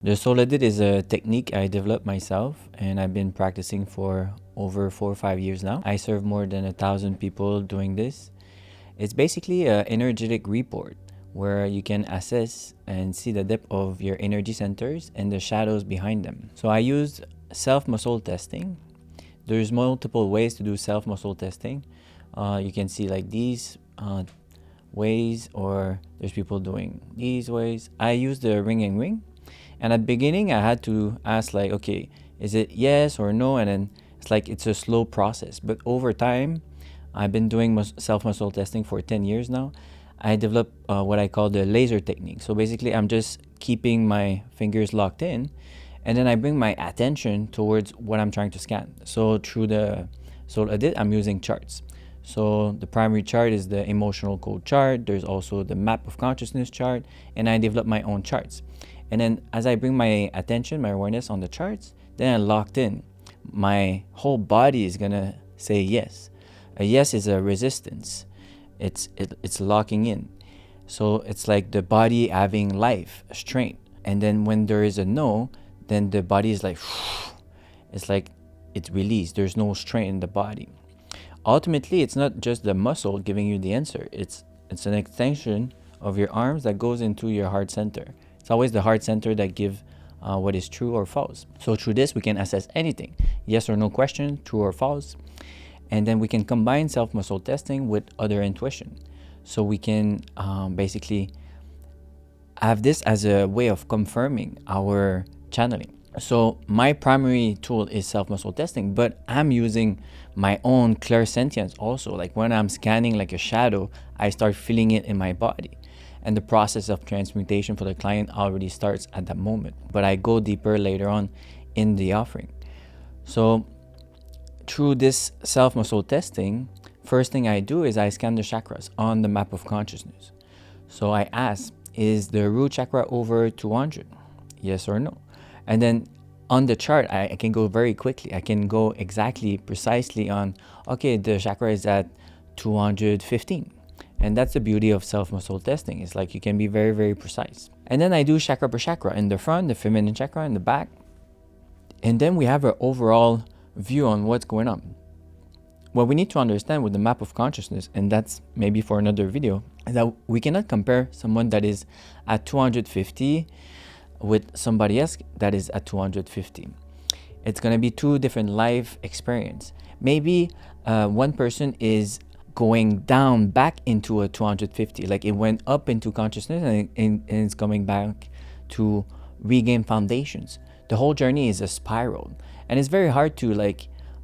The Soul Audit is a technique I developed myself, and I've been practicing for over 4 or 5 years now. I serve more than 1,000 people doing this. It's basically an energetic report where you can assess and see the depth of your energy centers and the shadows behind them. So I use self-muscle testing. There's multiple ways to do self-muscle testing. You can see like these ways, or there's people doing these ways. I use the ring and ring. And at the beginning, I had to ask like, okay, is it yes or no? And then it's a slow process. But over time, I've been doing self-muscle testing for 10 years now. I developed what I call the laser technique. So basically, I'm just keeping my fingers locked in, and then I bring my attention towards what I'm trying to scan. So through the Soul Audit, I'm using charts. So the primary chart is the emotional code chart. There's also the map of consciousness chart, and I develop my own charts. And then as I bring my attention, my awareness on the charts, then I'm locked in. My whole body is gonna say yes. A yes is a resistance. It's locking in. So it's like the body having life, strength. And then when there is a no, then the body is like, it's like it's released. There's no strain in the body. Ultimately, it's not just the muscle giving you the answer. It's an extension of your arms that goes into your heart center. It's always the heart center that gives what is true or false. So through this, we can assess anything. Yes or no question, true or false. And then we can combine self-muscle testing with other intuition. So we can basically have this as a way of confirming our channeling. So my primary tool is self-muscle testing, but I'm using my own clairsentience also. Like when I'm scanning like a shadow, I start feeling it in my body. And the process of transmutation for the client already starts at that moment. But I go deeper later on in the offering. So through this self-muscle testing, first thing I do is I scan the chakras on the map of consciousness. So I ask, is the root chakra over 200? Yes or no? And then on the chart, I can go very quickly. I can go exactly, precisely on, okay, the chakra is at 215. And that's the beauty of self-muscle testing. It's like you can be very, very precise. And then I do chakra per chakra in the front, the feminine chakra in the back. And then we have an overall view on what's going on. What we need to understand with the map of consciousness, and that's maybe for another video, is that we cannot compare someone that is at 250 with somebody else that is at 250. It's going to be two different life experience. Maybe one person is going down back into a 250, like it went up into consciousness and it's coming back to regain foundations. The whole journey is a spiral, and it's very hard to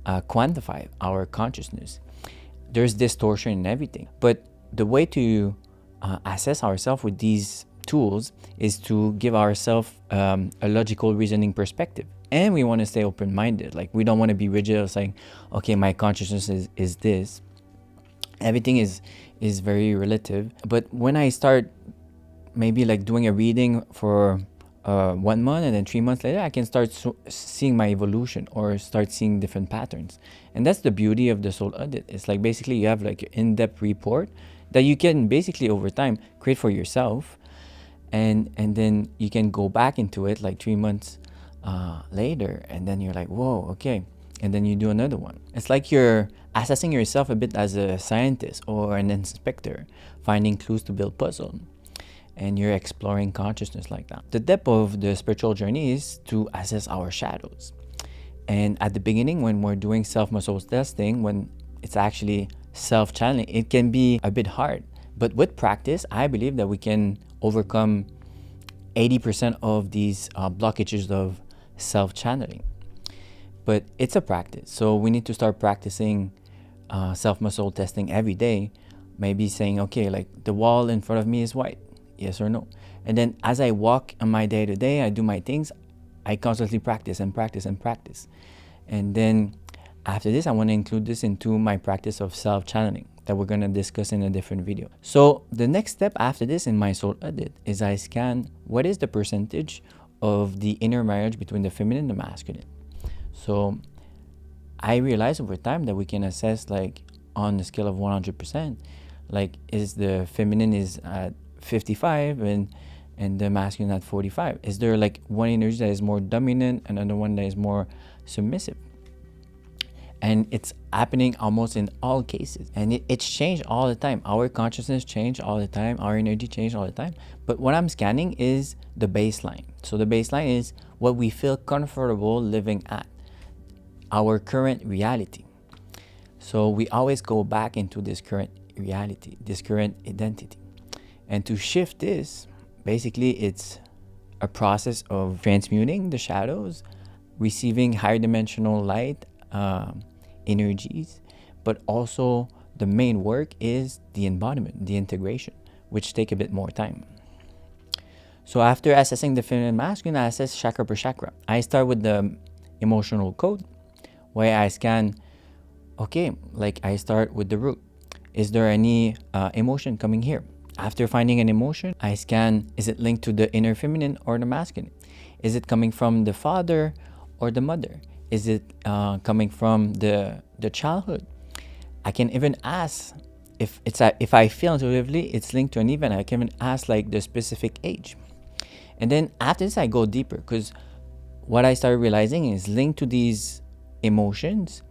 quantify our consciousness. There's distortion in everything, but the way to assess ourselves with these tools is to give ourselves a logical reasoning perspective. And we want to stay open-minded. Like we don't want to be rigid of saying, okay, my consciousness is this. Everything is very relative. But when I start maybe like doing a reading for 1 month, and then 3 months later, I can start seeing my evolution or start seeing different patterns. And that's the beauty of the Soul Audit. It's like basically you have like an in-depth report that you can basically over time create for yourself. And then you can go back into it like 3 months later, and then you're like, whoa, okay. And then you do another one. It's like you're assessing yourself a bit as a scientist or an inspector, finding clues to build puzzle. And you're exploring consciousness like that. The depth of the spiritual journey is to assess our shadows. And at the beginning, when we're doing self-muscle testing, when it's actually self-channeling, it can be a bit hard. But with practice, I believe that we can overcome 80% of these blockages of self-channeling. But it's a practice. So we need to start practicing self-muscle testing every day. Maybe saying, okay, like the wall in front of me is white. Yes or no? And then as I walk on my day-to-day, I do my things, I constantly practice and practice and practice. And then after this, I want to include this into my practice of self-channeling that we're going to discuss in a different video. So the next step after this in my Soul Audit is I scan what is the percentage of the inner marriage between the feminine and the masculine. So I realized over time that we can assess like on the scale of 100%, like is the feminine is at 55 and and the masculine at 45? Is there like one energy that is more dominant, another one that is more submissive? And it's happening almost in all cases, and it's changed all the time. Our consciousness change all the time, our energy change all the time. But what I'm scanning is the baseline. So the baseline is what we feel comfortable living at, our current reality. So we always go back into this current reality, this current identity. And to shift this, basically it's a process of transmuting the shadows, receiving higher dimensional light energies, but also the main work is the embodiment, the integration, which take a bit more time. So after assessing the feminine and masculine, I assess chakra per chakra. I start with the emotional code, where I scan, okay, like I start with the root. Is there any emotion coming here? After finding an emotion, I scan, is it linked to the inner feminine or the masculine? Is it coming from the father or the mother? Is it coming from the childhood? I can even ask if I feel intuitively it's linked to an event. I can even ask like the specific age. And then after this, I go deeper, because what I started realizing is linked to these emotions,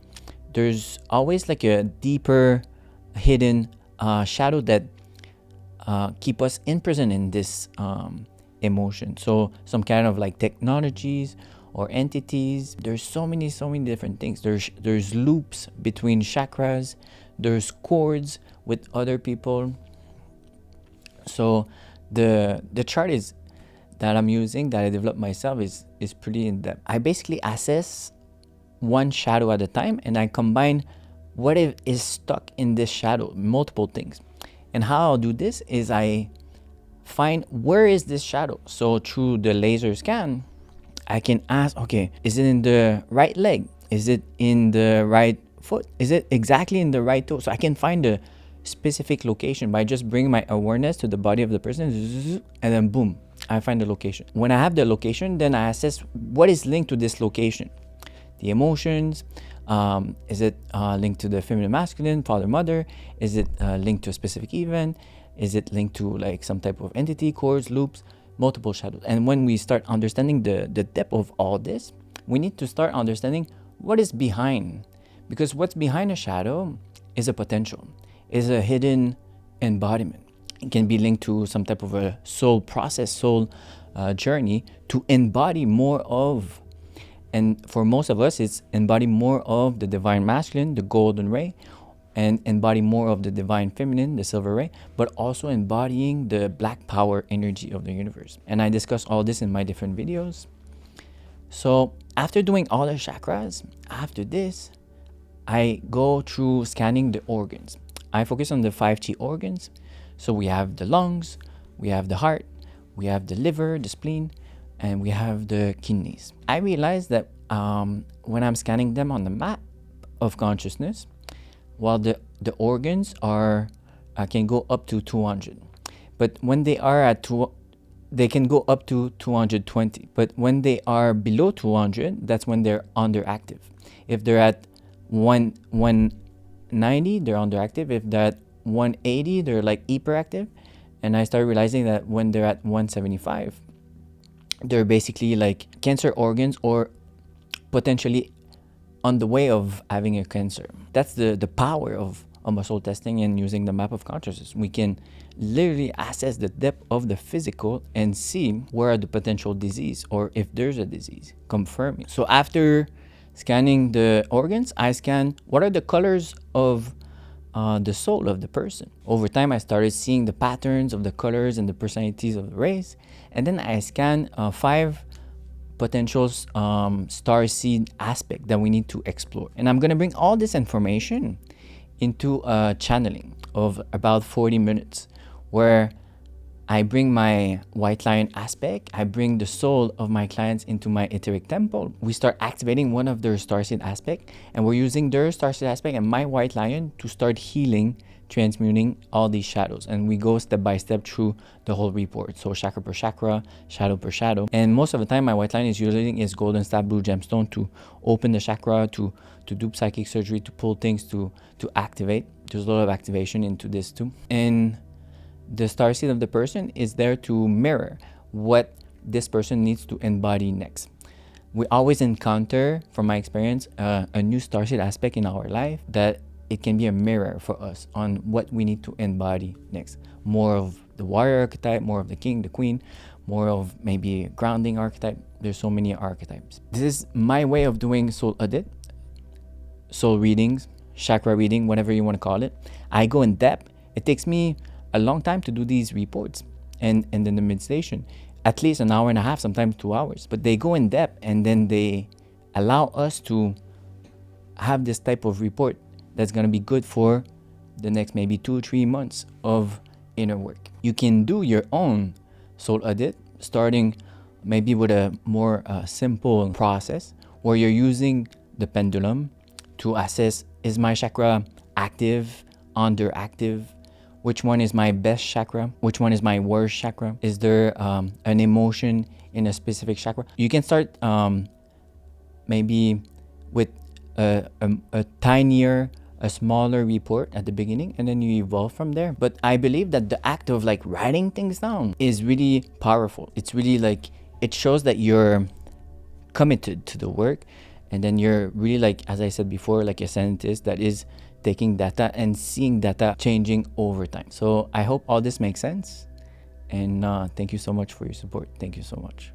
there's always like a deeper hidden shadow that keep us imprisoned in this emotion. So some kind of like technologies or entities. There's so many different things. There's loops between chakras. There's cords with other people. So the chart is that I'm using, that I developed myself, is pretty in depth. I basically assess one shadow at a time, and I combine what is stuck in this shadow, multiple things. And how I'll do this is I find where is this shadow. So through the laser scan, I can ask, okay, is it in the right leg? Is it in the right foot? Is it exactly in the right toe? So I can find the specific location by just bringing my awareness to the body of the person, and then boom, I find the location. When I have the location, then I assess what is linked to this location. The emotions, is it linked to the feminine, masculine, father, mother? Is it linked to a specific event? Is it linked to like some type of entity, cords, loops, multiple shadows? And when we start understanding the depth of all this, we need to start understanding what is behind. Because what's behind a shadow is a potential, is a hidden embodiment. It can be linked to some type of a soul process, soul journey to embody more of. And for most of us, it's embody more of the divine masculine, the golden ray, and embody more of the divine feminine, the silver ray, but also embodying the black power energy of the universe. And I discuss all this in my different videos. So after doing all the chakras, after this, I go through scanning the organs. I focus on the 5 chi organs. So we have the lungs, we have the heart, we have the liver, the spleen, and we have the kidneys. I realized that when I'm scanning them on the map of consciousness, while the organs are can go up to 200, but when they are at they can go up to 220. But when they are below 200, that's when they're underactive. If they're at 190, they're underactive. If they're at 180, they're like hyperactive. And I started realizing that when they're at 175, they're basically like cancer organs, or potentially on the way of having a cancer. That's the power of muscle testing and using the map of consciousness. We can literally assess the depth of the physical and see where are the potential disease, or if there's a disease, confirming. So after scanning the organs, I scan what are the colors of the soul of the person. Over time, I started seeing the patterns of the colors and the personalities of the race. And then I scan 5 potential starseed aspect that we need to explore. And I'm going to bring all this information into a channeling of about 40 minutes, where I bring my white lion aspect, I bring the soul of my clients into my etheric temple. We start activating one of their starseed aspect, and we're using their starseed aspect and my white lion to start healing, transmuting all these shadows. And we go step by step through the whole report. So chakra per chakra, shadow per shadow. And most of the time, my white lion is using his golden staff blue gemstone to open the chakra, to do psychic surgery, to pull things, to activate. There's a lot of activation into this too. And the starseed of the person is there to mirror what this person needs to embody next. We always encounter, from my experience, a new starseed aspect in our life that it can be a mirror for us on what we need to embody next. More of the warrior archetype, more of the king, the queen, more of maybe grounding archetype. There's so many archetypes. This is my way of doing soul audit, soul readings, chakra reading, whatever you want to call it. I go in depth. It takes me a long time to do these reports and then the meditation, at least an hour and a half, sometimes 2 hours. But they go in depth and then they allow us to have this type of report that's going to be good for the next maybe 2-3 months of inner work. You can do your own soul audit, starting maybe with a more simple process where you're using the pendulum to assess, is my chakra active, underactive? Which one is my best chakra? Which one is my worst chakra? Is there an emotion in a specific chakra? You can start maybe with a tinier, a smaller report at the beginning, and then you evolve from there. But I believe that the act of like writing things down is really powerful. It's really like, it shows that you're committed to the work, and then you're really, like, as I said before, like a scientist that is taking data and seeing data changing over time. So I hope all this makes sense, and thank you so much for your support. Thank you so much.